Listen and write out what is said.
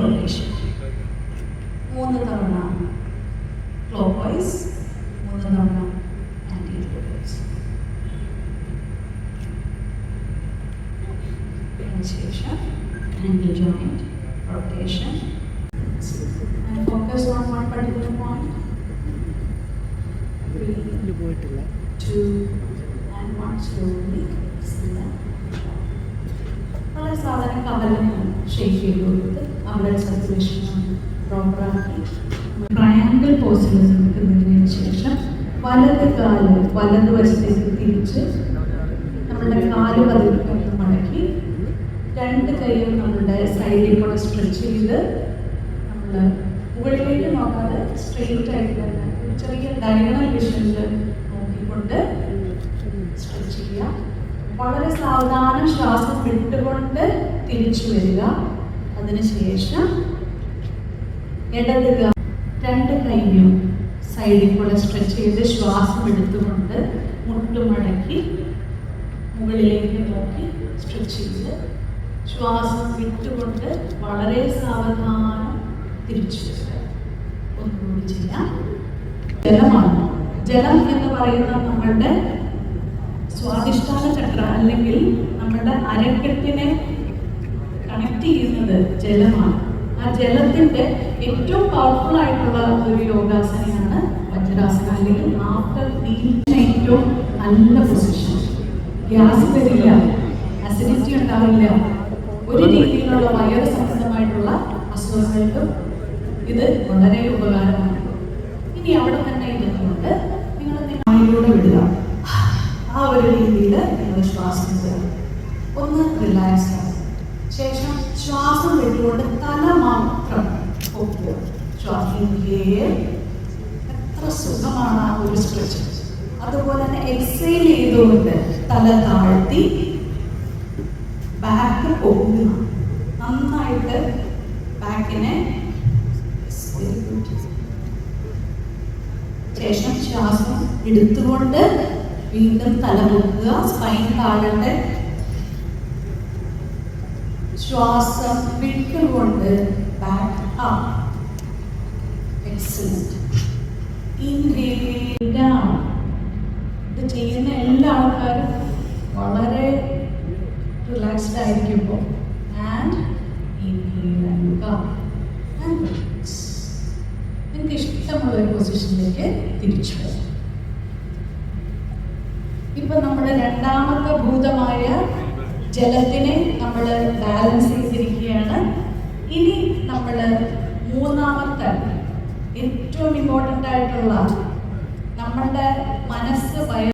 Rotation. 3 തവണ clock vice, 3 തവണ anti clock vice. അതിനുശേഷം angle joint rotation and focus on one particular point. 3, 2 and 1 slowly. വളരെ സാധാരണ കവലിന് shake ചെയ്ത് കൊടുത്ത് അവിടെ സർക്കുലേഷൻ പ്രോപ്പറാക്കി ട്രയാങ്കിൾ പോസിൽ നിൽക്കുന്നതിന് ശേഷം വലത് കാല് വലതുവശത്തേക്ക് തിരിച്ച് നമ്മളുടെ കാല് പതിവ് മടക്കി 2 കൈയും നമ്മളുടെ സൈഡിൽ കൂടെ സ്ട്രെച്ച് ചെയ്ത് നമ്മൾ മുകളിലേക്ക് നോക്കാതെ സ്ട്രെയിറ്റ് ആയിട്ട് തന്നെ ചെറിയ ഡയഗണൽ വിഷനിൽ നോക്കിക്കൊണ്ട് സ്ട്രെച്ച് ചെയ്യുക. വളരെ സാവധാനം ശ്വാസം വിട്ടുകൊണ്ട് തിരിച്ചു വരിക. അതിനുശേഷം ഇടത് 2 കൈയും സൈഡിൽ കൂടെ സ്ട്രെച്ച് ചെയ്ത് ശ്വാസം എടുത്തുകൊണ്ട് മുട്ടുമടക്കി മുകളിലേക്ക് നോക്കി സ്ട്രെച്ച് ചെയ്ത് ശ്വാസം വിട്ടുകൊണ്ട് വളരെ സാവധാനം തിരിച്ചു വരിക. ഒന്നുകൂടി ചെയ്യാം. ജലമാണ്. ജലം എന്ന് പറയുന്ന നമ്മളുടെ സ്വാധിഷ്ഠാന ചക്ര അല്ലെങ്കിൽ നമ്മുടെ അരക്കെട്ടിനെ കണക്ട് ചെയ്യുന്നത് ജലമാണ്. ആ ജലത്തിന്റെ ഏറ്റവും പവർഫുൾ ആയിട്ടുള്ള ഒരു യോഗാസനയാണ് വജ്രാസന അല്ലെങ്കിൽ ആഫ്റ്റർ മീലിന് ഏറ്റവും നല്ല പൊസിഷൻ. ഗ്യാസ് വരില്ല, അസിഡിറ്റി ഉണ്ടാവില്ല, ഒരു രീതിയിലുള്ള വയറ് സംബന്ധമായിട്ടുള്ള അസുഖങ്ങൾക്കും ഇത് വളരെ ഉപകാരമാണ്. ഇനി അവിടെ തന്നെ ഇരുന്നുകൊണ്ട് നിങ്ങൾ വായിലൂടെ വിടുക. ആ ഒരു രീതിയിൽ നിങ്ങൾ ശ്വാസം വിടുക. ഒന്ന് റിലാക്സ് ആകും. ശേഷം ശ്വാസം വിട്ടുകൊണ്ട് തല മാത്രം പൊക്കുക. എത്ര സുഖമാണ് ആ ഒരു സ്ട്രെച്ച്. അതുപോലെ തന്നെ എക്സൈൽ ചെയ്തുകൊണ്ട് തല താഴ്ത്തി ബാക്ക് പൊക്കുക. നന്നായിട്ട് ബാക്കിനെ ശേഷം ശ്വാസം എടുത്തുകൊണ്ട് വീണ്ടും തല പൊക്കുക. സ്പൈൻ താഴട്ടെ. ശ്വാസം വിട്ടുകൊണ്ട് back up. Excellent. Inhale down. ഇത് ചെയ്യുന്ന എല്ലാ ആൾക്കാരും വളരെ റിലാക്സ്ഡ് ആയിരിക്കുമ്പോൾ and inhale and come and relax. നിങ്ങൾക്ക് ഇഷ്ടമുള്ള ഒരു പൊസിഷനിലേക്ക് തിരിച്ചു വരാം. ഇപ്പൊ നമ്മുടെ രണ്ടാമത്തെ ഭൂതമായ ജലത്തിനെ നമ്മൾ ബാലൻസ് ചെയ്തിരിക്കുകയാണ്. ഇനി നമ്മൾ മൂന്നാമത്തെ ഏറ്റവും ഇമ്പോർട്ടൻ്റ് ആയിട്ടുള്ള